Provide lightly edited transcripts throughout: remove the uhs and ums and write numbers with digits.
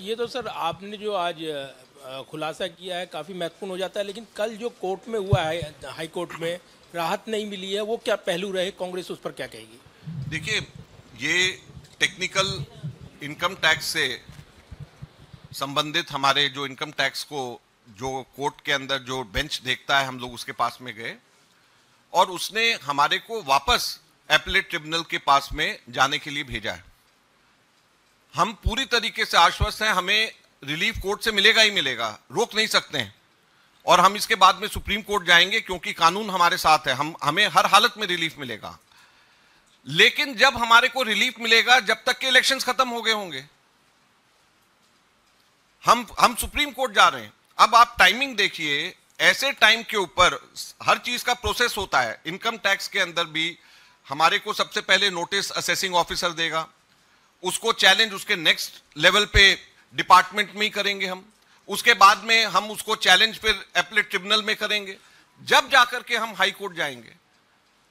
ये तो सर आपने जो आज खुलासा किया है काफ़ी महत्वपूर्ण हो जाता है, लेकिन कल जो कोर्ट में हुआ है, हाई कोर्ट में राहत नहीं मिली है, वो क्या पहलू रहे, कांग्रेस उस पर क्या कहेगी? देखिए, ये टेक्निकल इनकम टैक्स से संबंधित हमारे जो इनकम टैक्स को जो कोर्ट के अंदर जो बेंच देखता है, हम लोग उसके पास में गए और उसने हमारे को वापस एपेलेट ट्रिब्यूनल के पास में जाने के लिए भेजा है। हम पूरी तरीके से आश्वस्त हैं, हमें रिलीफ कोर्ट से मिलेगा ही मिलेगा, रोक नहीं सकते हैं। और हम इसके बाद में सुप्रीम कोर्ट जाएंगे क्योंकि कानून हमारे साथ है, हमें हर हालत में रिलीफ मिलेगा। लेकिन जब हमारे को रिलीफ मिलेगा, जब तक के इलेक्शंस खत्म हो गए होंगे। हम सुप्रीम कोर्ट जा रहे हैं। अब आप टाइमिंग देखिए, ऐसे टाइम के ऊपर हर चीज का प्रोसेस होता है। इनकम टैक्स के अंदर भी हमारे को सबसे पहले नोटिस असेसिंग ऑफिसर देगा, उसको चैलेंज उसके नेक्स्ट लेवल पे डिपार्टमेंट में ही करेंगे हम, उसके बाद में हम उसको चैलेंज फिर एपेलेट ट्रिब्यूनल में करेंगे, जब जाकर के हम हाई कोर्ट जाएंगे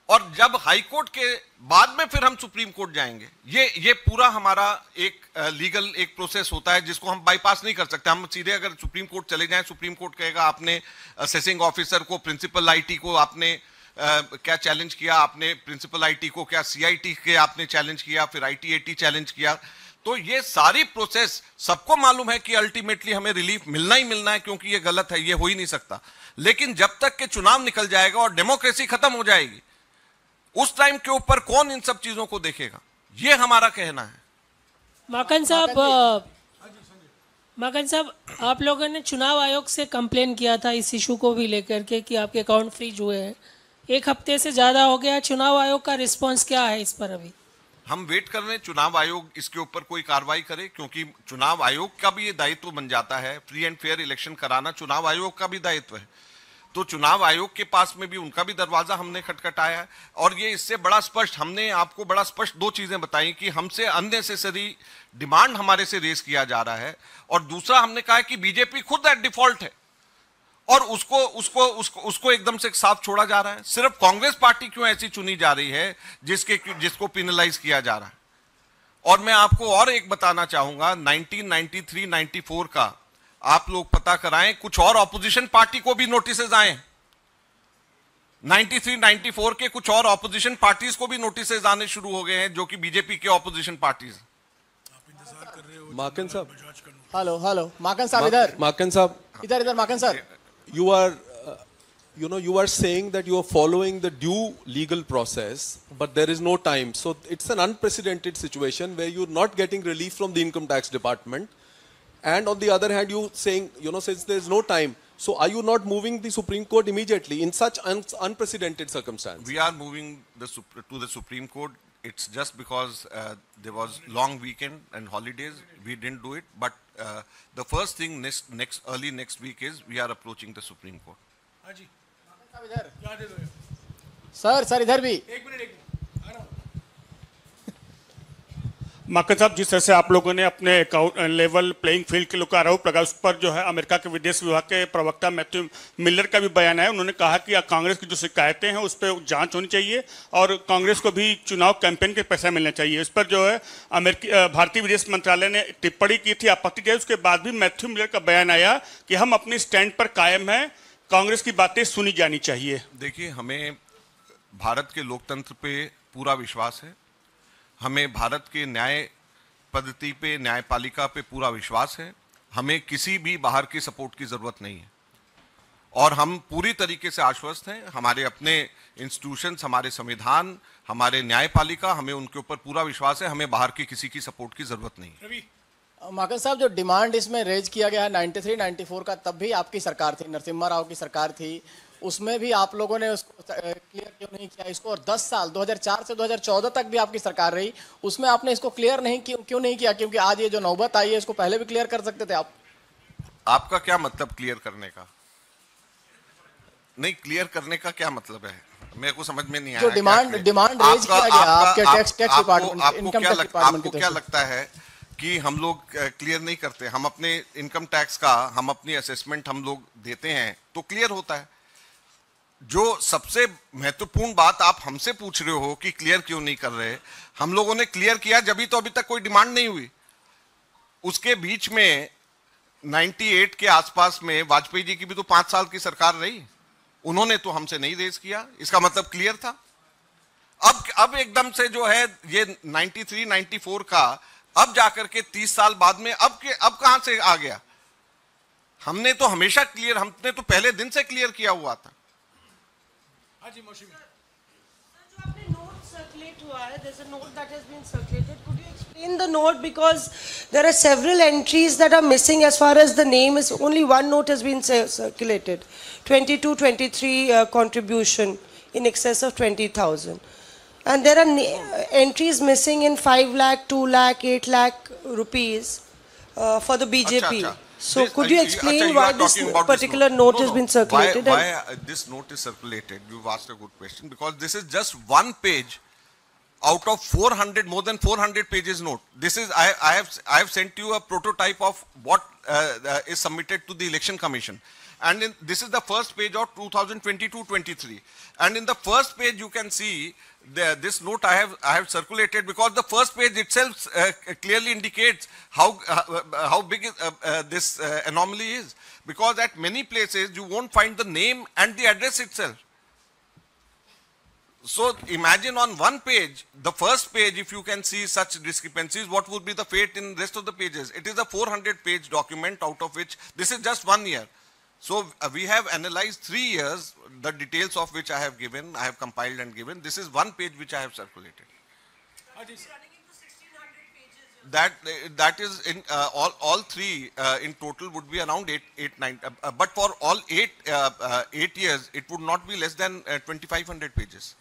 और जब हाई कोर्ट के बाद में फिर हम सुप्रीम कोर्ट जाएंगे। ये पूरा हमारा एक लीगल एक प्रोसेस होता है जिसको हम बाईपास नहीं कर सकते। हम सीधे अगर सुप्रीम कोर्ट चले जाएं, सुप्रीम कोर्ट कहेगा आपने असेसिंग ऑफिसर को, प्रिंसिपल आईटी को आपने क्या चैलेंज किया, आपने प्रिंसिपल आईटी को क्या सीआईटी के आपने चैलेंज किया, फिर आईटीएटी चैलेंज किया। तो ये सारी प्रोसेस सबको मालूम है कि अल्टीमेटली हमें रिलीफ मिलना ही मिलना है, क्योंकि ये गलत है, ये हो ही नहीं सकता। लेकिन जब तक के चुनाव निकल जाएगा और डेमोक्रेसी खत्म हो जाएगी, उस टाइम के ऊपर कौन इन सब चीजों को देखेगा, ये हमारा कहना है। माकन साहब, आप लोगों ने चुनाव आयोग से कंप्लेन किया था इस इशू को भी लेकर के कि आपके अकाउंट फ्रीज हुए हैं। एक हफ्ते से ज्यादा हो गया, चुनाव आयोग का रिस्पांस क्या है इस पर? अभी हम वेट कर रहे हैं चुनाव आयोग इसके ऊपर कोई कार्रवाई करे, क्योंकि चुनाव आयोग का भी ये दायित्व बन जाता है। फ्री एंड फेयर इलेक्शन कराना चुनाव आयोग का भी दायित्व है। तो चुनाव आयोग के पास में भी उनका भी दरवाजा हमने खटखटाया है। और ये इससे बड़ा स्पष्ट, हमने आपको बड़ा स्पष्ट दो चीजें बताई कि हमसे अननेसेसरी डिमांड हमारे से रेस किया जा रहा है, और दूसरा हमने कहा है कि बीजेपी खुद एट डिफॉल्ट है और उसको एकदम से साफ छोड़ा जा रहा है। सिर्फ कांग्रेस पार्टी क्यों ऐसी चुनी जा रही है जिसको पिनलाइज किया जा रहा है। और मैं आपको और एक बताना चाहूंगा, 1993-94 का आप लोग पता कराएं, कुछ और ऑपोजिशन पार्टी को भी नोटिसेज आए। 93-94 के कुछ और ऑपोजिशन पार्टीज को भी नोटिसेज आने शुरू हो गए हैं, जो कि बीजेपी के ऑपोजिशन पार्टीज। माकन साहब, हेलो माकन साहब, इधर माकन साहब, इधर माकन साहब, you are saying that you are following the due legal process, but there is no time. So it's an unprecedented situation where you're not getting relief from the income tax department, and on the other hand you saying, since there is no time, so are you not moving the Supreme Court immediately in such unprecedented circumstance? We are moving to the Supreme Court. It's just because there was long weekend and holidays, we didn't do it. But the first thing early next week is we are approaching the Supreme Court. हाँ जी, sir इधर भी एक minute माकन साहब, जिस तरह से आप लोगों ने अपने अकाउंट लेवल प्लेइंग फील्ड के लोग आरोप लगा, उस पर जो है अमेरिका के विदेश विभाग के प्रवक्ता मैथ्यू मिलर का भी बयान है। उन्होंने कहा कि कांग्रेस की जो शिकायतें हैं उस पर जांच होनी चाहिए और कांग्रेस को भी चुनाव कैंपेन के पैसा मिलना चाहिए। इस पर जो है भारतीय विदेश मंत्रालय ने टिप्पणी की थी, आपत्ति की। उसके बाद भी मैथ्यू मिलर का बयान आया कि हम अपनी स्टैंड पर कायम हैं, कांग्रेस की बातें सुनी जानी चाहिए। देखिए, हमें भारत के लोकतंत्र पे पूरा विश्वास है, हमें भारत के न्याय पद्धति पे, न्यायपालिका पे पूरा विश्वास है। हमें किसी भी बाहर की सपोर्ट की जरूरत नहीं है और हम पूरी तरीके से आश्वस्त हैं। हमारे अपने इंस्टीट्यूशंस, हमारे संविधान, हमारे न्यायपालिका, हमें उनके ऊपर पूरा विश्वास है। हमें बाहर की किसी की सपोर्ट की जरूरत नहीं है। माकन साहब, जो डिमांड इसमें रेज किया गया है 93-94 का, तब भी आपकी सरकार थी, नरसिम्हा राव की सरकार थी, उसमें भी आप लोगों ने उसको क्लियर क्यों नहीं किया इसको? और 10 साल 2004 से 2014 तक भी आपकी सरकार रही, उसमें आपने इसको क्लियर नहीं क्यों नहीं किया? क्योंकि आज ये जो नौबत आई है इसको पहले भी क्लियर कर सकते थे आप। आपका क्या मतलब क्लियर करने का? नहीं, क्लियर करने का क्या मतलब है, मेरे को समझ में नहीं आया। जो डिमांड रेज किया गया आपके tax department, income tax department की तरफ से, क्या लगता है कि हम लोग क्लियर नहीं करते? हम अपने इनकम टैक्स का, हम अपनी असेसमेंट हम लोग देते हैं तो क्लियर होता है। जो सबसे महत्वपूर्ण बात आप हमसे पूछ रहे हो कि क्लियर क्यों नहीं कर रहे, हम लोगों ने क्लियर किया जब भी, तो अभी तक कोई डिमांड नहीं हुई। उसके बीच में 98 के आसपास में वाजपेयी जी की भी तो 5 साल की सरकार रही, उन्होंने तो हमसे नहीं रेज किया, इसका मतलब क्लियर था। अब एकदम से जो है ये 93 94 का अब जाकर के 30 साल बाद में अब कहां से आ गया? हमने तो हमेशा क्लियर, हमने तो पहले दिन से क्लियर किया हुआ था। There's a note that has been circulated. Could you explain the note, because there are several entries that are missing as far as the name is. Only one note has been circulated. 22-23 contribution in excess of 20,000, and there are entries missing in 5 lakh, 2 lakh, 8 lakh rupees for the BJP. So could you explain why this particular note has been circulated? Why this note is circulated? You've asked a good question, because this is just one page out of 400, more than 400 pages note. This is, I have sent you a prototype of what is submitted to the Election Commission. And this is the first page of 2022-23. And in the first page you can see this note I have circulated, because the first page itself clearly indicates how big this anomaly is. Because at many places you won't find the name and the address itself. So imagine on one page, the first page, if you can see such discrepancies, what would be the fate in rest of the pages? It is a 400-page document, out of which this is just 1 year. So we have analyzed 3 years, the details of which I have given, I have compiled and given. This is one page which I have circulated. That is in all three in total would be around 8, 9. But for all 8 years, it would not be less than 2,500 pages.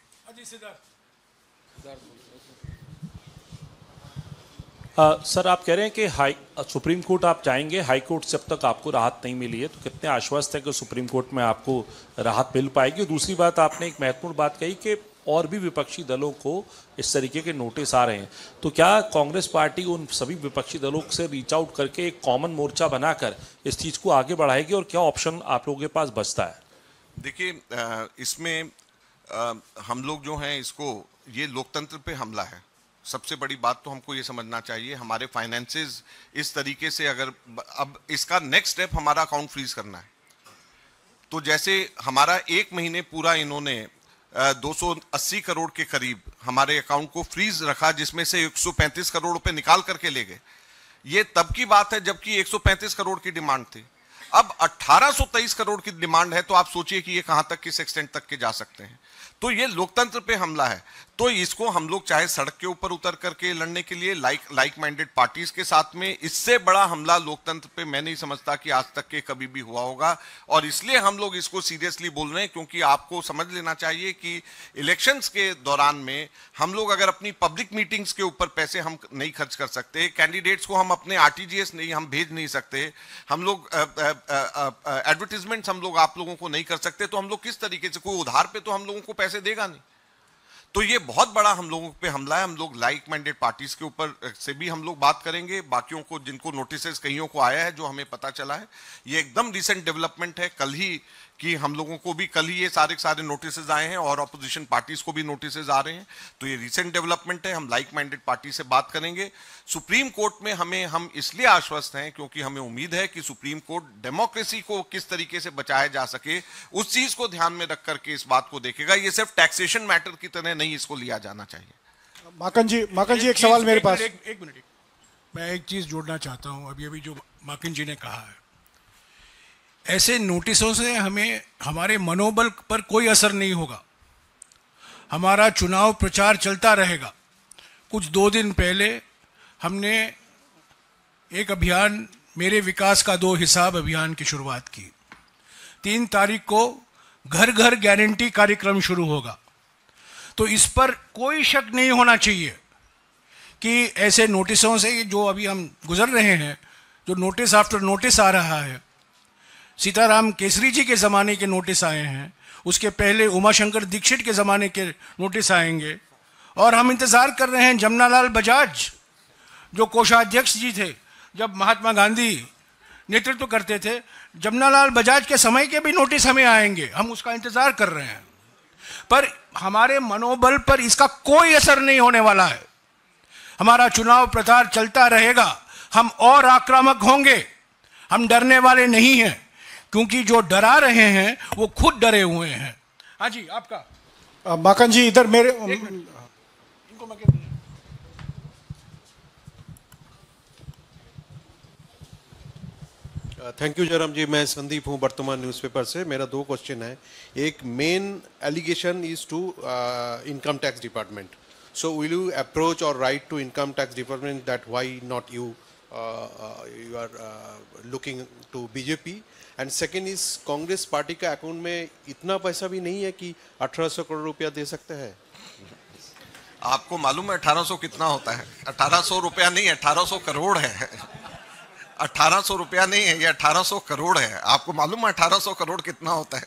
Sir, आप कह रहे हैं कि supreme court आप जाएंगे, high court से अब तक आपको राहत नहीं मिली है, तो कितने आश्वस्त है कि सुप्रीम कोर्ट में आपको राहत मिल पाएगी? और दूसरी बात, आपने एक महत्वपूर्ण बात कही कि और भी विपक्षी दलों को इस तरीके के नोटिस आ रहे हैं, तो क्या कांग्रेस पार्टी उन सभी विपक्षी दलों से रीच आउट करके एक कॉमन मोर्चा बनाकर इस चीज़ को आगे बढ़ाएगी, और क्या ऑप्शन आप लोगों के पास बचता है? देखिए, इसमें हम लोग जो हैं, इसको, ये लोकतंत्र पे हमला है। सबसे बड़ी बात तो हमको ये समझना चाहिए, हमारे फाइनेंसेस इस तरीके से, अगर अब इसका नेक्स्ट स्टेप हमारा अकाउंट फ्रीज करना है, तो जैसे हमारा 1 महीने पूरा इन्होंने 280 करोड़ के करीब हमारे अकाउंट को फ्रीज रखा, जिसमें से 135 करोड़ रुपए निकाल करके ले गए। ये तब की बात है जबकि 135 करोड़ की डिमांड थी। अब 1823 करोड़ की डिमांड है, तो आप सोचिए कि ये कहां तक, किस एक्सटेंट तक के जा सकते हैं। तो ये लोकतंत्र पे हमला है। तो इसको हम लोग चाहे सड़क के ऊपर उतर करके लड़ने के लिए लाइक माइंडेड पार्टीज के साथ में, इससे बड़ा हमला लोकतंत्र पे मैं नहीं समझता कि आज तक के कभी भी हुआ होगा। और इसलिए हम लोग इसको सीरियसली बोल रहे हैं, क्योंकि आपको समझ लेना चाहिए कि इलेक्शंस के दौरान में हम लोग अगर अपनी पब्लिक मीटिंग्स के ऊपर पैसे हम नहीं खर्च कर सकते, कैंडिडेट्स को हम अपने RTGS नहीं हम भेज नहीं सकते, हम लोग एडवर्टीजमेंट्स हम लोग आप लोगों को नहीं कर सकते, तो हम लोग किस तरीके से, कोई उधार पे तो हम लोगों को पैसे देगा नहीं। तो ये बहुत बड़ा हम लोगों पे हमला है। हम लोग लाइक माइंडेड पार्टीज के ऊपर से भी हम लोग बात करेंगे, बाकियों को जिनको नोटिसेस कईयों को आया है, जो हमें पता चला है, ये एकदम रिसेंट डेवलपमेंट है, कल ही कि हम लोगों को भी कल ही ये सारे नोटिसेस आए हैं, और अपोजिशन पार्टीज को भी नोटिसेस आ रहे हैं। तो ये रिसेंट डेवलपमेंट है, हम लाइक माइंडेड पार्टी से बात करेंगे। सुप्रीम कोर्ट में हम इसलिए आश्वस्त हैं क्योंकि हमें उम्मीद है कि सुप्रीम कोर्ट डेमोक्रेसी को किस तरीके से बचाया जा सके, उस चीज को ध्यान में रख करके इस बात को देखेगा। ये सिर्फ टैक्सेशन मैटर की तरह नहीं इसको लिया जाना चाहिए। माकन जी एक सवाल मेरे पास। एक मिनट, मैं एक चीज जोड़ना चाहता हूं। अभी जो माकन जी ने कहा है, ऐसे नोटिसों से हमें, हमारे मनोबल पर कोई असर नहीं होगा। हमारा चुनाव प्रचार चलता रहेगा। कुछ 2 दिन पहले हमने एक अभियान, मेरे विकास का 2 हिसाब अभियान की शुरुआत की। 3 तारीख को घर घर गारंटी कार्यक्रम शुरू होगा। तो इस पर कोई शक नहीं होना चाहिए कि ऐसे नोटिसों से, जो अभी हम गुजर रहे हैं, जो नोटिस आफ्टर नोटिस आ रहा है, सीताराम केसरी जी के ज़माने के नोटिस आए हैं, उसके पहले उमाशंकर दीक्षित के ज़माने के नोटिस आएंगे, और हम इंतज़ार कर रहे हैं जमनालाल बजाज, जो कोषाध्यक्ष जी थे जब महात्मा गांधी नेतृत्व करते थे, जमनालाल बजाज के समय के भी नोटिस हमें आएंगे। हम उसका इंतज़ार कर रहे हैं, पर हमारे मनोबल पर इसका कोई असर नहीं होने वाला है। हमारा चुनाव प्रचार चलता रहेगा। हम और आक्रामक होंगे। हम डरने वाले नहीं हैं, क्योंकि जो डरा रहे हैं वो खुद डरे हुए हैं। हाँ जी, आपका माकन जी इधर मेरे इनको मैं थैंक यू जयराम जी। मैं संदीप हूँ वर्तमान न्यूज़पेपर से। मेरा 2 क्वेश्चन है। एक main allegation is to income tax department, so will you approach or write to income tax department that why not you are looking to BJP? And second is Congress party का account में इतना पैसा भी नहीं है कि 1800 करोड़ रुपया दे सकते हैं? आपको मालूम है 1800 कितना होता है? 1800 रुपया नहीं, 1800 करोड़ है। 1800 रुपया नहीं है, ये 1800 करोड़ है। आपको मालूम है 1800 करोड़ कितना होता है?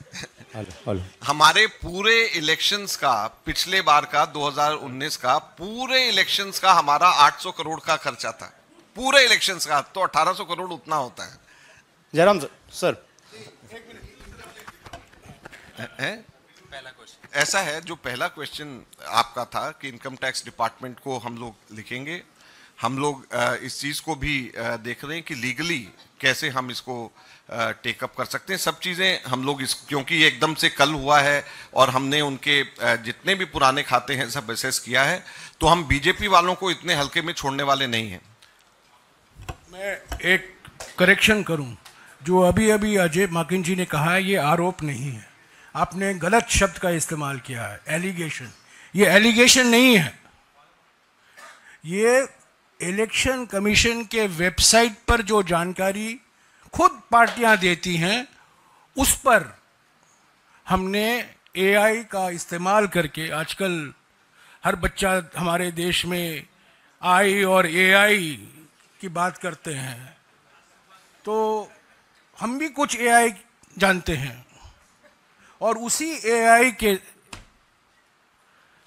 हमारे पूरे इलेक्शंस का, पिछले बार का 2019 का पूरे इलेक्शंस का हमारा 800 करोड़ का खर्चा था, पूरे इलेक्शंस का। तो 1800 करोड़ उतना होता है। जयराम सर, ऐसा है, जो पहला क्वेश्चन आपका था कि इनकम टैक्स डिपार्टमेंट को हम लोग लिखेंगे, हम लोग इस चीज़ को भी देख रहे हैं कि लीगली कैसे हम इसको टेकअप कर सकते हैं। सब चीज़ें हम लोग क्योंकि ये एकदम से कल हुआ है और हमने उनके जितने भी पुराने खाते हैं सब असेस किया है, तो हम बीजेपी वालों को इतने हल्के में छोड़ने वाले नहीं हैं। मैं एक करेक्शन करूं, जो अभी अभी अजय माकिन जी ने कहा है ये आरोप नहीं है। आपने गलत शब्द का इस्तेमाल किया है, एलिगेशन। ये एलिगेशन नहीं है, ये इलेक्शन कमीशन के वेबसाइट पर जो जानकारी खुद पार्टियां देती हैं उस पर हमने एआई का इस्तेमाल करके, आजकल हर बच्चा हमारे देश में आई और एआई की बात करते हैं, तो हम भी कुछ एआई जानते हैं और उसी एआई के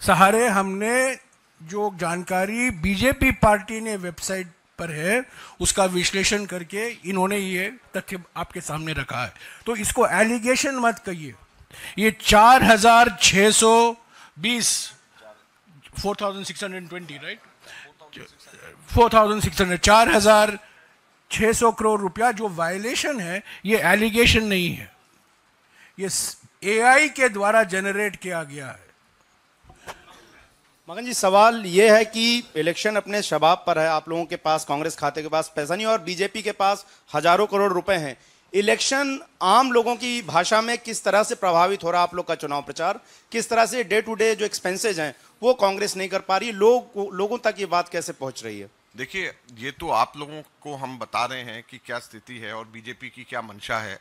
सहारे हमने जो जानकारी बीजेपी पार्टी ने वेबसाइट पर है उसका विश्लेषण करके इन्होंने ये तथ्य आपके सामने रखा है। तो इसको एलिगेशन मत कहिए। ये 4620 4620 राइट, 4600 करोड़ रुपया जो वायलेशन है, ये एलिगेशन नहीं है, ये एआई के द्वारा जनरेट किया गया है। मगन जी, सवाल ये है कि इलेक्शन अपने शबाब पर है, आप लोगों के पास, कांग्रेस खाते के पास पैसा नहीं और बीजेपी के पास हजारों करोड़ रुपए हैं। इलेक्शन आम लोगों की भाषा में किस तरह से प्रभावित हो रहा है आप लोग का चुनाव प्रचार? किस तरह से डे टू डे जो एक्सपेंसेज हैं वो कांग्रेस नहीं कर पा रही, लोगों तक ये बात कैसे पहुंच रही है? देखिए, ये तो आप लोगों को हम बता रहे हैं कि क्या स्थिति है और बीजेपी की क्या मंशा है,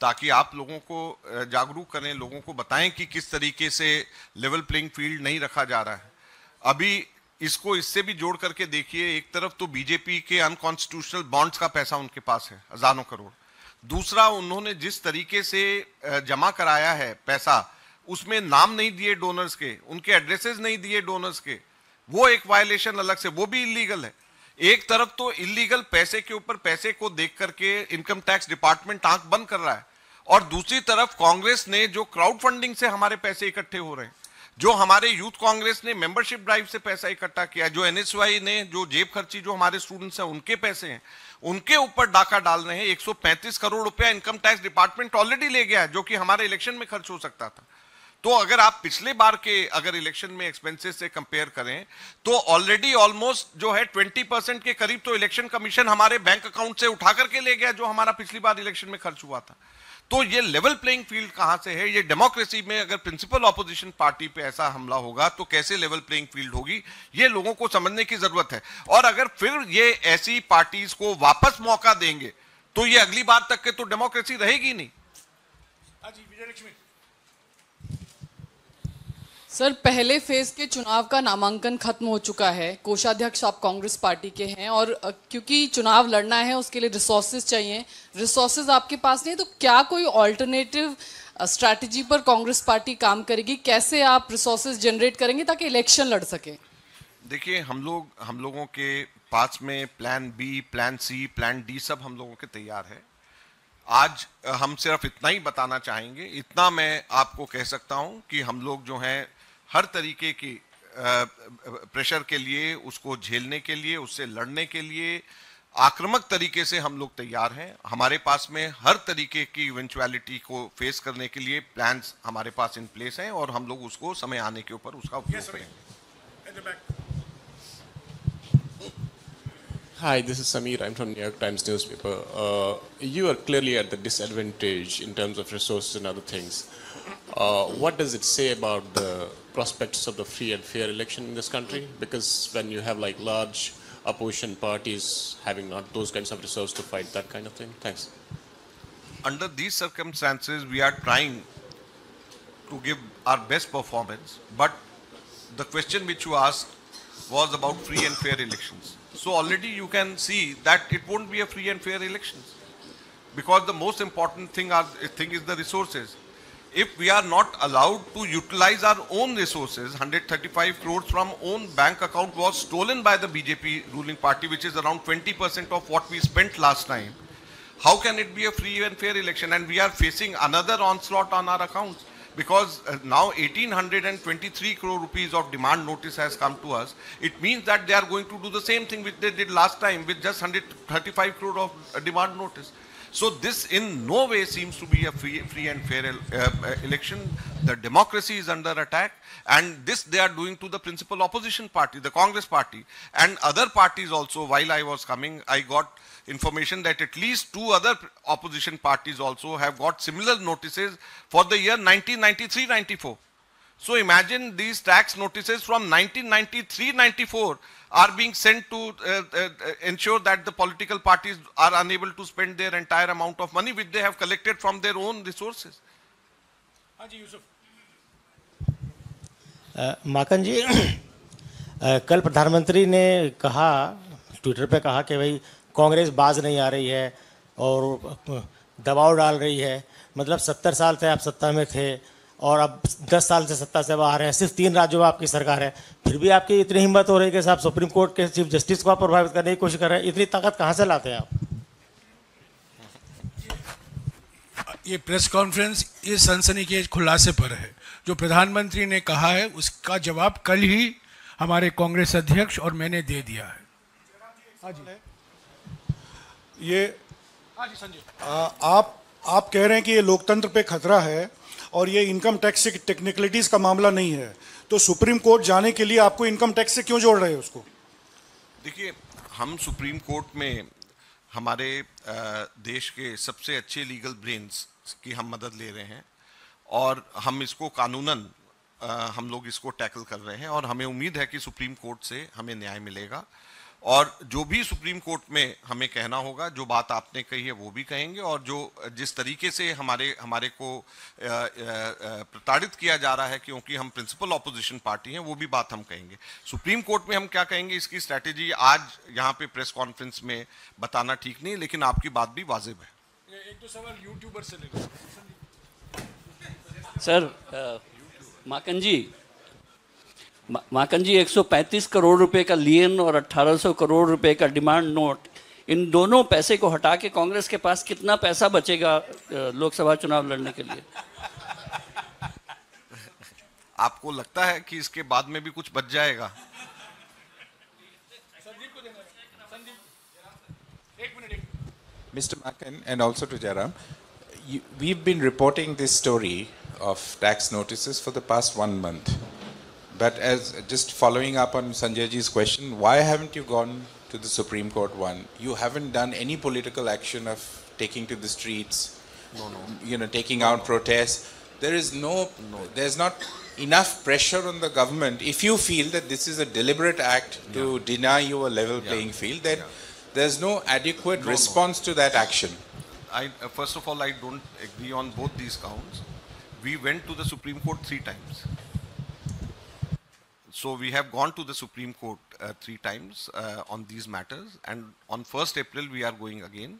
ताकि आप लोगों को जागरूक करें, लोगों को बताएं कि किस तरीके से लेवल प्लेइंग फील्ड नहीं रखा जा रहा है। अभी इसको इससे भी जोड़ करके देखिए, एक तरफ तो बीजेपी के अनकॉन्स्टिट्यूशनल बॉन्ड्स का पैसा उनके पास है, हजारों करोड़। दूसरा, उन्होंने जिस तरीके से जमा कराया है पैसा, उसमें नाम नहीं दिए डोनर्स के, उनके एड्रेसेस नहीं दिए डोनर्स के, वो एक वायलेशन अलग से, वो भी इलीगल है। एक तरफ तो इलीगल पैसे के ऊपर पैसे को देख करके इनकम टैक्स डिपार्टमेंट आंख बंद कर रहा है, और दूसरी तरफ कांग्रेस ने जो क्राउड फंडिंग से हमारे पैसे इकट्ठे हो रहे हैं, जो हमारे यूथ कांग्रेस ने मेंबरशिप ड्राइव से पैसा इकट्ठा किया, जो एनएसवाई ने जो जेब खर्ची जो हमारे स्टूडेंट्स हैं उनके पैसे हैं, उनके ऊपर डाका डाल रहे हैं। 135 करोड़ रुपया इनकम टैक्स डिपार्टमेंट ऑलरेडी ले गया है, जो कि हमारे इलेक्शन में खर्च हो सकता था। तो अगर आप पिछले बार के अगर इलेक्शन में एक्सपेंसेस से कंपेयर करें तो ऑलरेडी ऑलमोस्ट जो है 20% के करीब तो इलेक्शन कमीशन हमारे बैंक अकाउंट से उठा करके ले गया, जो हमारा पिछली बार इलेक्शन में खर्च हुआ था। तो ये लेवल प्लेइंग फील्ड कहां से है? ये डेमोक्रेसी में अगर प्रिंसिपल ऑपोजिशन पार्टी पे ऐसा हमला होगा तो कैसे लेवल प्लेइंग फील्ड होगी, ये लोगों को समझने की जरूरत है। और अगर फिर ये ऐसी पार्टीज को वापस मौका देंगे तो ये अगली बार तक के तो डेमोक्रेसी रहेगी नहीं। सर, पहले फेज के चुनाव का नामांकन खत्म हो चुका है, कोषाध्यक्ष आप कांग्रेस पार्टी के हैं, और क्योंकि चुनाव लड़ना है उसके लिए रिसोर्सेज चाहिए, रिसोर्सेज आपके पास नहीं है, तो क्या कोई ऑल्टरनेटिव स्ट्रैटेजी पर कांग्रेस पार्टी काम करेगी? कैसे आप रिसोर्सेज जनरेट करेंगे ताकि इलेक्शन लड़ सके? देखिए, हम लोगों के पास में plan B, plan C, plan D सब हम लोगों के तैयार है। आज हम सिर्फ इतना ही बताना चाहेंगे, इतना मैं आपको कह सकता हूं कि हम लोग जो हैं हर तरीके की प्रेशर के लिए, उसको झेलने के लिए, उससे लड़ने के लिए आक्रामक तरीके से हम लोग तैयार हैं। हमारे पास में हर तरीके की इवेंचुअलिटी को फेस करने के लिए प्लान्स हमारे पास इन प्लेस हैं और हम लोग उसको समय आने के ऊपर उसका उपयोग करेंगे। Hi, this is Sameer. I'm from New York Times newspaper. You are clearly at the disadvantage in terms of resources and other things. What does it say about the prospects of the free and fair election in this country? Because when you have like large opposition parties having not those kinds of resources to fight that kind of thing. Thanks. Under these circumstances, we are trying to give our best performance, but the question which you asked was about free and fair elections. So already you can see that it won't be a free and fair elections, because the most important thing is the resources. If we are not allowed to utilize our own resources, 135 crores from own bank account was stolen by the BJP ruling party, which is around 20% of what we spent last time. How can it be a free and fair election? And we are facing another onslaught on our accounts, because now 1823 crore rupees of demand notice has come to us. It means that they are going to do the same thing which they did last time with just 135 crore of demand notice. So this in no way seems to be a free and fair election. The democracy is under attack, and this they are doing to the principal opposition party, the Congress party, and other parties also. While I was coming, I got information that at least 2 other opposition parties also have got similar notices for the year 1993-94. So imagine these tax notices from 1993-94 are being sent to ensure that the political parties are unable to spend their entire amount of money which they have collected from their own resources. माकन जी, कल प्रधानमंत्री ने कहा, Twitter पे कहा कि भाई कांग्रेस बाज नहीं आ रही है और दबाव डाल रही है। मतलब 70 साल से आप सत्ता में थे और अब 10 साल से सत्ता से बाहर हैं, सिर्फ 3 राज्यों में आपकी सरकार है, फिर भी आपकी इतनी हिम्मत हो रही है कि साहब सुप्रीम कोर्ट के चीफ जस्टिस को आप प्रभावित करने की कोशिश कर रहे हैं। इतनी ताकत कहाँ से लाते हैं आप? ये प्रेस कॉन्फ्रेंस ये सनसनीखेज खुलासे पर है। जो प्रधानमंत्री ने कहा है उसका जवाब कल ही हमारे कांग्रेस अध्यक्ष और मैंने दे दिया है। ये आप कह रहे हैं कि ये लोकतंत्र पे खतरा है और ये इनकम टैक्स से टेक्निकलिटीज का मामला नहीं है, तो सुप्रीम कोर्ट जाने के लिए आपको इनकम टैक्स से क्यों जोड़ रहे हैं उसको? देखिए, हम सुप्रीम कोर्ट में हमारे देश के सबसे अच्छे लीगल ब्रेन्स की हम मदद ले रहे हैं और हम इसको कानूनन हम लोग इसको टैकल कर रहे हैं और हमें उम्मीद है कि सुप्रीम कोर्ट से हमें न्याय मिलेगा और जो भी सुप्रीम कोर्ट में हमें कहना होगा, जो बात आपने कही है वो भी कहेंगे और जो जिस तरीके से हमारे को प्रताड़ित किया जा रहा है क्योंकि हम प्रिंसिपल ऑपोजिशन पार्टी हैं, वो भी बात हम कहेंगे। सुप्रीम कोर्ट में हम क्या कहेंगे इसकी स्ट्रैटेजी आज यहाँ पे प्रेस कॉन्फ्रेंस में बताना ठीक नहीं, लेकिन आपकी बात भी वाजिब है। एक दो सवाल यूट्यूबर से ले लो। सर, माकन जी 135 करोड़ रुपए का लियन और 1800 करोड़ रुपए का डिमांड नोट, इन दोनों पैसे को हटा के कांग्रेस के पास कितना पैसा बचेगा लोकसभा चुनाव लड़ने के लिए? आपको लगता है कि इसके बाद में भी कुछ बच जाएगा? Mr. Makan and also to Jairam, we've been reporting this story of tax notices for the past 1 month. But as just following up on Sanjay ji's question, why haven't you gone to the Supreme Court? You haven't done any political action of taking to the streets, taking out protests. There's not enough pressure on the government. If you feel that this is a deliberate act to deny you a level playing field, then there's no adequate response to that action. First of all, I don't agree on both these counts. We went to the Supreme Court 3 times. So we have gone to the Supreme Court 3 times on these matters, and on 1st April we are going again.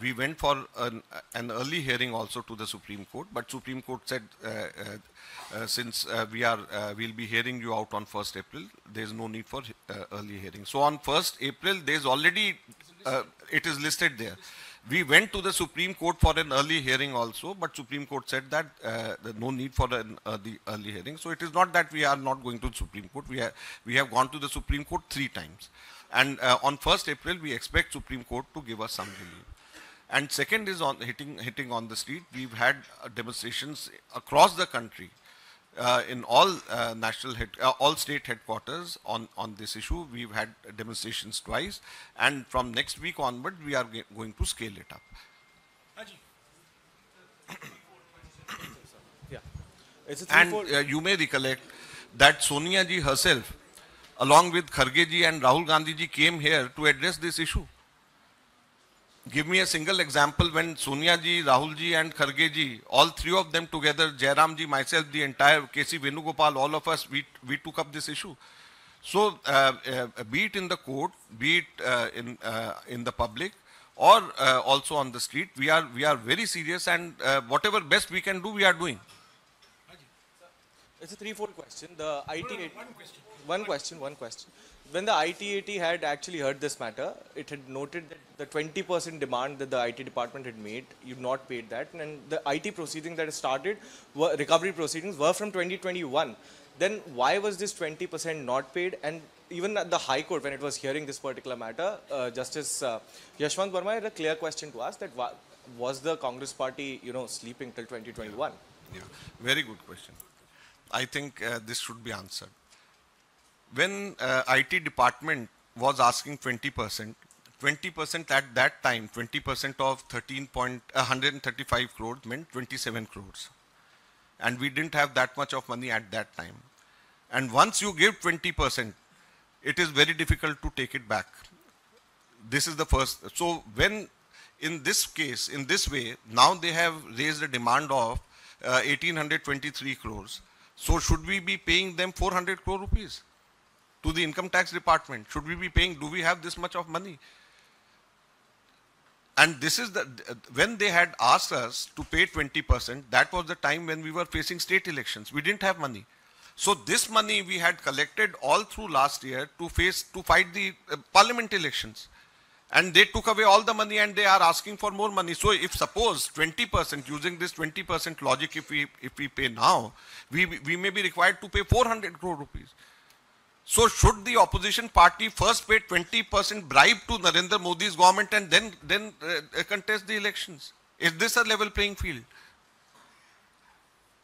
We went for an early hearing also to the Supreme Court, but Supreme Court said since we'll be hearing you out on 1st April, there is no need for early hearing. So on 1st April, there is already it is listed there. We went to the Supreme Court for an early hearing also, but Supreme Court said that there's no need for the early hearing. So it is not that we are not going to the Supreme Court. We have gone to the Supreme Court 3 times. And on 1st April, we expect Supreme Court to give us some relief. And second is on hitting on the street. We've had demonstrations across the country in all all state headquarters on this issue. We've had demonstrations twice, and from next week onward, we are going to scale it up. And you may recollect that Sonia ji herself, along with Kharge ji and Rahul Gandhi ji, came here to address this issue. Give me a single example when Sonia ji, Rahul ji and Kharge ji, all three of them together, Jairam ji, myself, the entire KC Venugopal, all of us, we took up this issue. So, be it in the court, be it in the public, or also on the street, we are very serious, and whatever best we can do, we are doing. It's a threefold question. The IT one question. When the ITAT had actually heard this matter, it had noted that the 20% demand that the IT department had made, you've not paid that, and the IT proceedings that started, recovery proceedings, were from 2021. Then why was this 20% not paid? And even at the High Court, when it was hearing this particular matter, Justice Yashwant Verma had a clear question to ask that was the Congress party, sleeping till 2021? Yeah. Very good question. I think this should be answered. When IT department was asking 20% at that time, 20% of 135 crores meant 27 crores. And we didn't have that much of money at that time. And once you give 20%, it is very difficult to take it back. This is the first. So when in this case, in this way, now they have raised a demand of 1823 crores. So should we be paying them 400 crore rupees to the income tax department? Should we be paying, do we have this much of money? And this is when they had asked us to pay 20%, that was the time when we were facing state elections. We didn't have money. So this money we had collected all through last year to fight the parliament elections. And they took away all the money and they are asking for more money. So if suppose 20%, using this 20% logic, if we pay now, we may be required to pay 400 crore rupees. So should the opposition party first pay 20% bribe to Narendra Modi's government and then contest the elections? Is this a level playing field?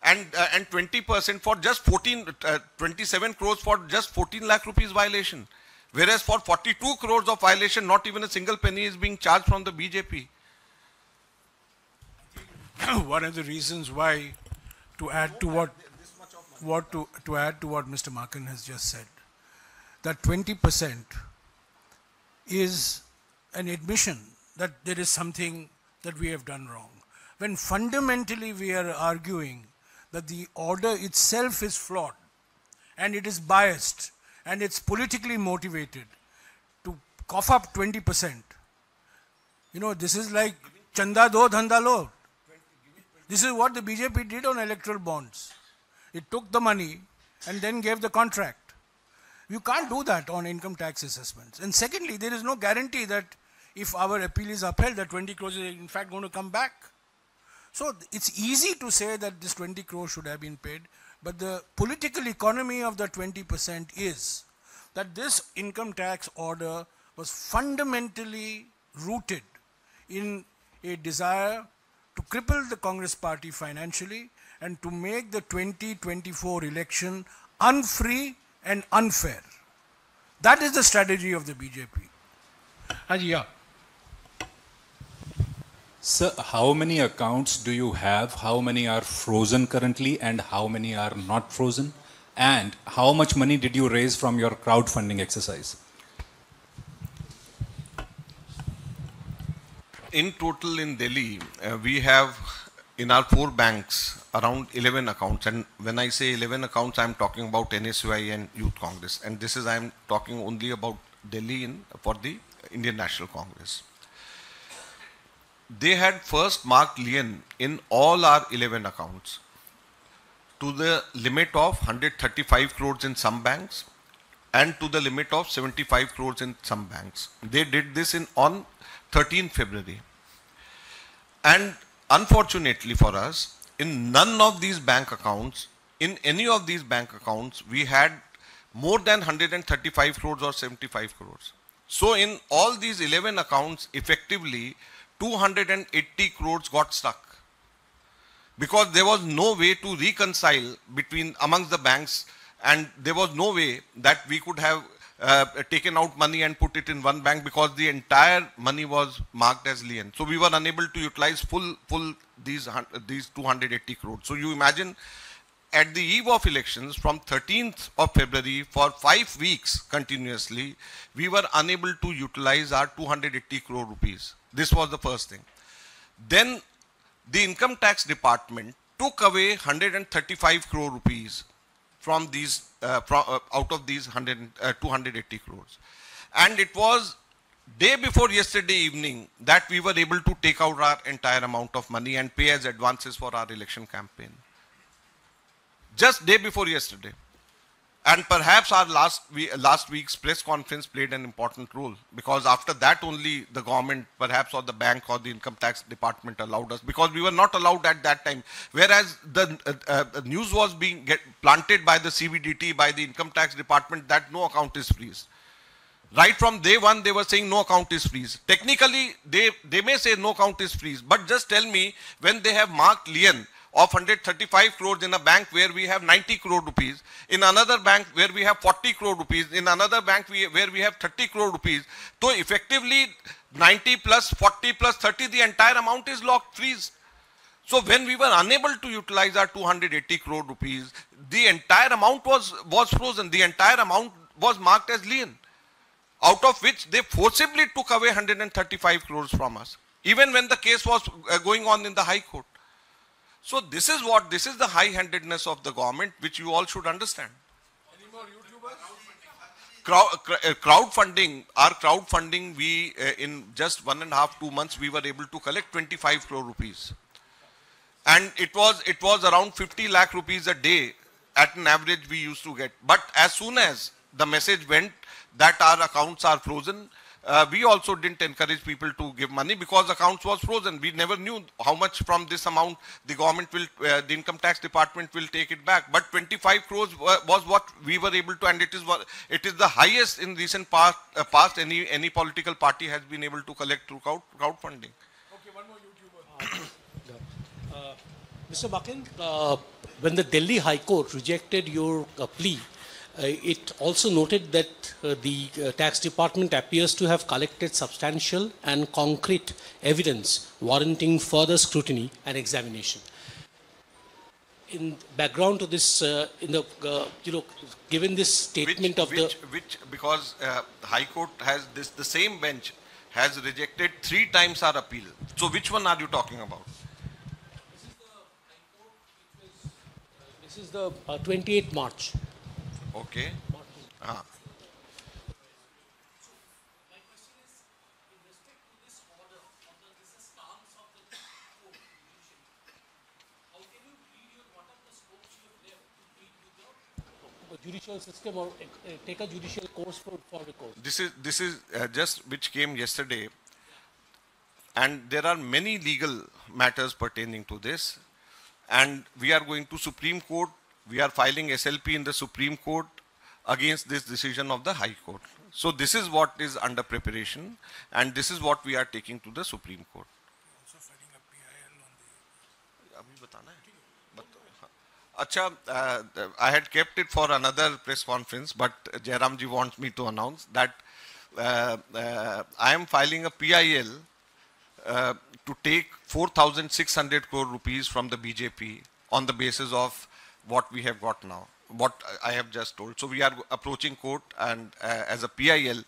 And 20% for just 27 crores for just 14 lakh rupees violation. Whereas for 42 crores of violation, not even a single penny is being charged from the BJP. One of the reasons why, to add to what Mr. Makan has just said, that 20% is an admission that there is something that we have done wrong. When fundamentally we are arguing that the order itself is flawed and it is biased and it's politically motivated, to cough up 20%. This is like chanda do, dhanda lo. This is what the BJP did on electoral bonds. It took the money and then gave the contract. You can't do that on income tax assessments. And secondly, there is no guarantee that if our appeal is upheld, that 20 crores is in fact going to come back. So it's easy to say that this 20 crores should have been paid, but the political economy of the 20% is that this income tax order was fundamentally rooted in a desire to cripple the Congress party financially and to make the 2024 election unfree and unfair. That is the strategy of the BJP. Yeah. Sir, how many accounts do you have? How many are frozen currently and how many are not frozen? And how much money did you raise from your crowdfunding exercise? In total in Delhi, we have in our 4 banks around 11 accounts. And when I say 11 accounts, I am talking about NSUI and Youth Congress. And this is, I am talking only about Delhi for the Indian National Congress. They had first marked lien in all our 11 accounts to the limit of 135 crores in some banks and to the limit of 75 crores in some banks. They did this on 13 February. And unfortunately for us, in none of these bank accounts, in any of these bank accounts, we had more than 135 crores or 75 crores. So in all these 11 accounts, effectively 280 crores got stuck. Because there was no way to reconcile amongst the banks, and there was no way that we could have taken out money and put it in one bank, because the entire money was marked as lien. So we were unable to utilize full these 280 crores. So you imagine, at the eve of elections, from 13th of February, for 5 weeks continuously, we were unable to utilize our 280 crore rupees. This was the first thing. Then the income tax department took away 135 crore rupees from these, out of these 280 crores. And it was day before yesterday evening that we were able to take out our entire amount of money and pay as advances for our election campaign. Just day before yesterday. And perhaps our last week's press conference played an important role, because after that only the government, perhaps, or the bank or the income tax department allowed us, because we were not allowed at that time. Whereas the news was being planted by the CBDT, by the income tax department, that no account is freeze. Right from day one, they were saying no account is freeze. Technically, they may say no account is freeze, but just tell me, when they have marked lien of 135 crores in a bank where we have 90 crore rupees, in another bank where we have 40 crore rupees, in another bank where we have 30 crore rupees. So effectively 90 plus 40 plus 30, the entire amount is locked, freeze. So when we were unable to utilize our 280 crore rupees, the entire amount was frozen. The entire amount was marked as lien, out of which they forcibly took away 135 crores from us, even when the case was going on in the High Court. So this is the high-handedness of the government, which you all should understand. Any more YouTubers? Crowdfunding, our crowdfunding, we, in just 1.5–2 months, we were able to collect 25 crore rupees. And it was around 50 lakh rupees a day at an average we used to get. But as soon as the message went that our accounts are frozen, we also didn't encourage people to give money, because accounts was frozen. We never knew how much from this amount the government will, the income tax department will take it back. But 25 crores was what we were able to, and it is the highest in recent past any political party has been able to collect through crowdfunding. Okay, one more YouTuber. Mr. Makin, when the Delhi High Court rejected your plea, it also noted that the tax department appears to have collected substantial and concrete evidence warranting further scrutiny and examination. In background to this, given this statement because High Court has the same bench has rejected 3 times our appeal. So which one are you talking about? This is the 28th March. Okay. Judicial system, or take a judicial course for the court. This is just which came yesterday, and there are many legal matters pertaining to this, and we are going to Supreme Court. We are filing SLP in the Supreme Court against this decision of the High Court. So this is what is under preparation, and this is what we are taking to the Supreme Court. Acha, I had kept it for another press conference, but Jairam ji wants me to announce that I am filing a PIL to take 4,600 crore rupees from the BJP on the basis of what we have got now, what I have just told. So we are approaching court, and as a PIL,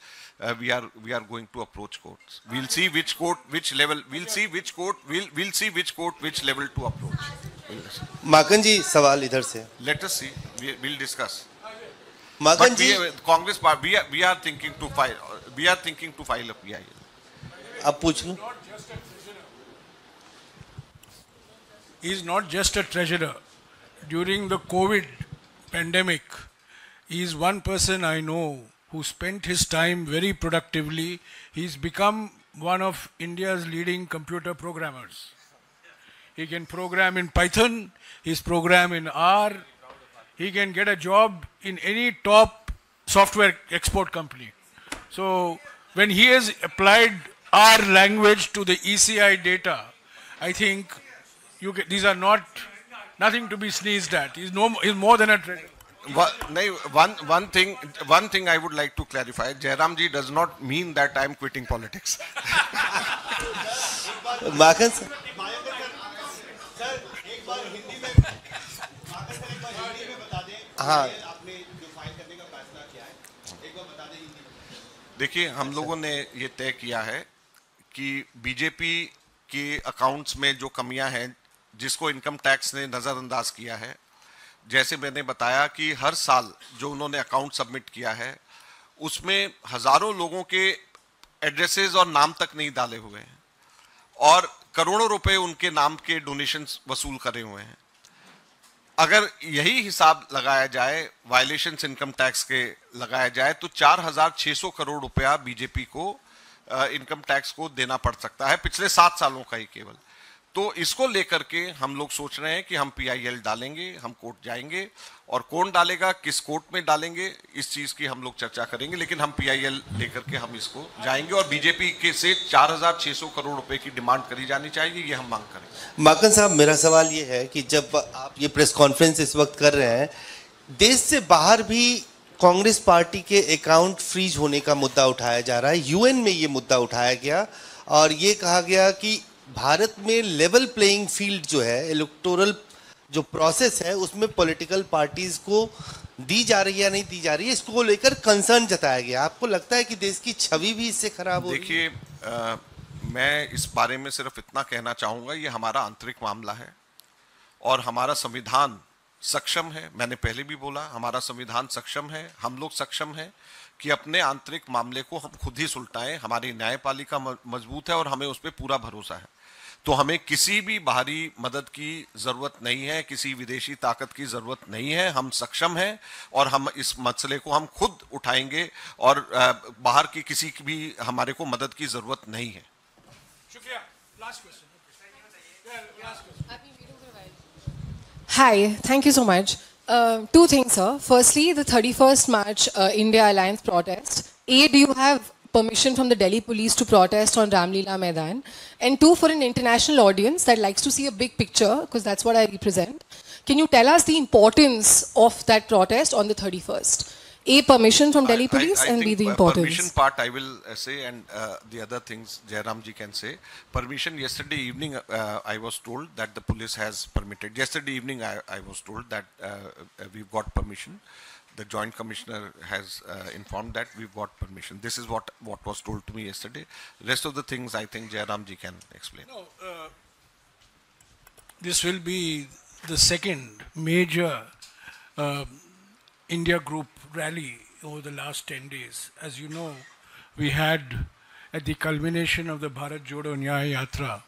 we are going to approach courts. We'll see which court, which level. We'll see which court. We'll see which court, which level to approach. माकन जी सवाल इधर से. Let us see. We'll discuss. Maken ji, Congress party, we are thinking to file. We are thinking to file a PIL. अब पूछ लो. He is not just a treasurer. During the COVID pandemic, he is one person I know who spent his time very productively. He's become one of India's leading computer programmers. He can program in Python, he's program in R. He can get a job in any top software export company. So when he has applied our language to the ECI data, I think these are nothing to be sneezed at. He's more than a treasure. One thing I would like to clarify. Jairam ji does not mean that I am quitting politics. Maken sir, हाँ, देखिए, हम लोगों ने ये तय किया है कि बीजेपी के अकाउंट्स में जो कमियां हैं, जिसको इनकम टैक्स ने नज़रअंदाज किया है, जैसे मैंने बताया कि हर साल जो उन्होंने अकाउंट सबमिट किया है उसमें हजारों लोगों के एड्रेसेस और नाम तक नहीं डाले हुए हैं और करोड़ों रुपए उनके नाम के डोनेशंस वसूल करे हुए हैं। अगर यही हिसाब लगाया जाए, वायलेशंस इनकम टैक्स के लगाया जाए, तो 4,600 करोड़ रुपया बीजेपी को इनकम टैक्स को देना पड़ सकता है पिछले 7 सालों का ही केवल। तो इसको लेकर के हम लोग सोच रहे हैं कि हम PIL डालेंगे, हम कोर्ट जाएंगे, और कौन डालेगा, किस कोर्ट में डालेंगे, इस चीज की हम लोग चर्चा करेंगे, लेकिन हम PIL लेकर के हम इसको जाएंगे और बीजेपी के से 4,600 करोड़ रुपए की डिमांड करी जानी चाहिए, ये हम मांग करेंगे। माकन साहब, मेरा सवाल ये है कि जब आप ये प्रेस कॉन्फ्रेंस इस वक्त कर रहे हैं, देश से बाहर भी कांग्रेस पार्टी के अकाउंट फ्रीज होने का मुद्दा उठाया जा रहा है। UN में ये मुद्दा उठाया गया और ये कहा गया कि भारत में लेवल प्लेइंग फील्ड जो है, इलेक्टोरल जो प्रोसेस है, उसमें पॉलिटिकल पार्टीज को दी जा रही है या नहीं दी जा रही है, इसको लेकर कंसर्न जताया गया। आपको लगता है कि देश की छवि भी इससे खराब हो रही है? देखिए, मैं इस बारे में सिर्फ इतना कहना चाहूंगा, ये हमारा आंतरिक मामला है और हमारा संविधान सक्षम है। मैंने पहले भी बोला, हमारा संविधान सक्षम है, हम लोग सक्षम हैं कि अपने आंतरिक मामले को हम खुद ही सुलटाएं। हमारी न्यायपालिका मजबूत है और हमें उस पर पूरा भरोसा है। तो हमें किसी भी बाहरी मदद की जरूरत नहीं है, किसी विदेशी ताकत की जरूरत नहीं है। हम सक्षम हैं और हम इस मसले को हम खुद उठाएंगे और बाहर की किसी की भी हमारे को मदद की जरूरत नहीं है। शुक्रिया। Last question. Hi, thank you so much. Two things, sir. Firstly, the 31st March India Alliance protest. A, do you have permission from the Delhi police to protest on Ramlila Maidan? And two, for an international audience that likes to see a big picture, because that's what I represent, can you tell us the importance of that protest on the 31st? A, permission from Delhi police, and B, the importance. Permission part I will say, and the other things Jairam ji can say. Permission, yesterday evening I was told that the police has permitted. Yesterday evening I was told that we've got permission. The Joint Commissioner has informed that we've got permission. This is what was told to me yesterday. Rest of the things I think Jairam ji can explain. No, this will be the second major India Group rally over the last 10 days. As you know, we had at the culmination of the Bharat Jodo Nyaya Yatra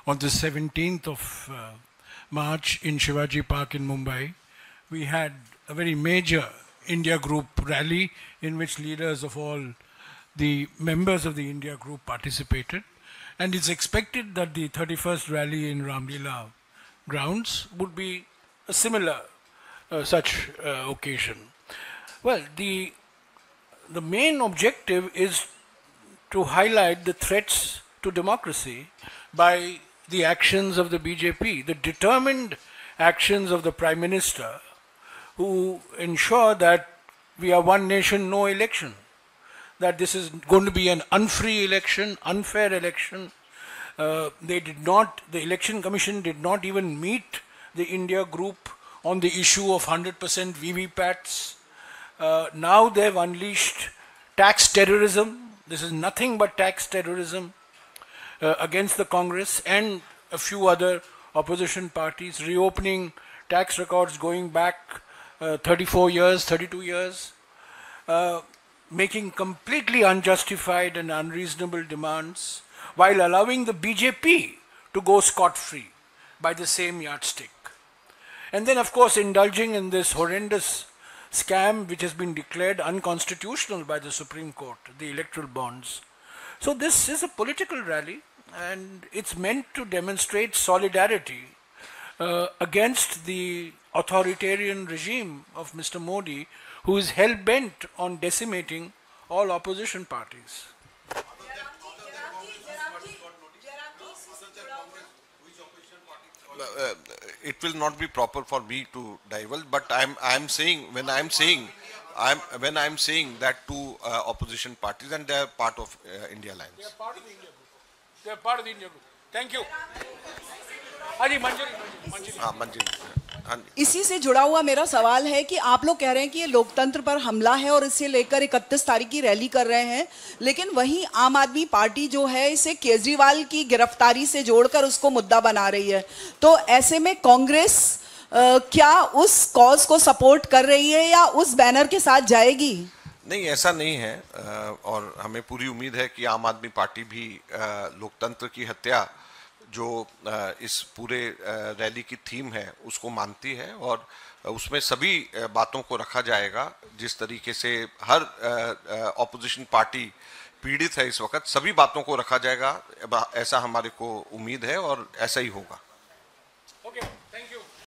on the 17th of March in Shivaji Park in Mumbai, we had a very major India Group rally in which leaders of all the members of the India Group participated, and it's expected that the 31st rally in Ramlila grounds would be a similar such occasion. Well, the main objective is to highlight the threats to democracy by the actions of the BJP, the determined actions of the Prime Minister, who ensure that we are one nation, no election, that this is going to be an unfree election, unfair election. The Election Commission did not even meet the India Group on the issue of 100% VVPATs. Now they've unleashed tax terrorism. This is nothing but tax terrorism against the Congress and a few other opposition parties, reopening tax records going back 34 years, 32 years, making completely unjustified and unreasonable demands while allowing the BJP to go scot-free by the same yardstick. And then, of course, indulging in this horrendous scam which has been declared unconstitutional by the Supreme Court, the electoral bonds. So this is a political rally, and it's meant to demonstrate solidarity against the authoritarian regime of Mr. Modi, who is hell-bent on decimating all opposition parties. It will not be proper for me to divulge, but I'm saying when I'm saying that two opposition parties, and they are part of India Alliance. They are part of the India group. They are part of the India group. Thank you. हाँ जी मंजूरी। हाँ मंजूरी। इसी से जुड़ा हुआ मेरा सवाल है कि आप लोग कह रहे हैं कि ये लोकतंत्र पर हमला है और इसे लेकर 31 तारीख की रैली कर रहे हैं, लेकिन वहीं आम आदमी पार्टी जो है इसे केजरीवाल की गिरफ्तारी से जोड़कर उसको मुद्दा बना रही है। तो ऐसे में कांग्रेस क्या उस कॉज को सपोर्ट कर रही है या उस बैनर के साथ जाएगी? नहीं, ऐसा नहीं है, और हमें पूरी उम्मीद है कि आम आदमी पार्टी भी लोकतंत्र की हत्या जो इस पूरे रैली की थीम है उसको मानती है, और उसमें सभी बातों को रखा जाएगा। जिस तरीके से हर ऑपोजिशन पार्टी पीड़ित है इस वक्त, सभी बातों को रखा जाएगा, ऐसा हमारे को उम्मीद है और ऐसा ही होगा।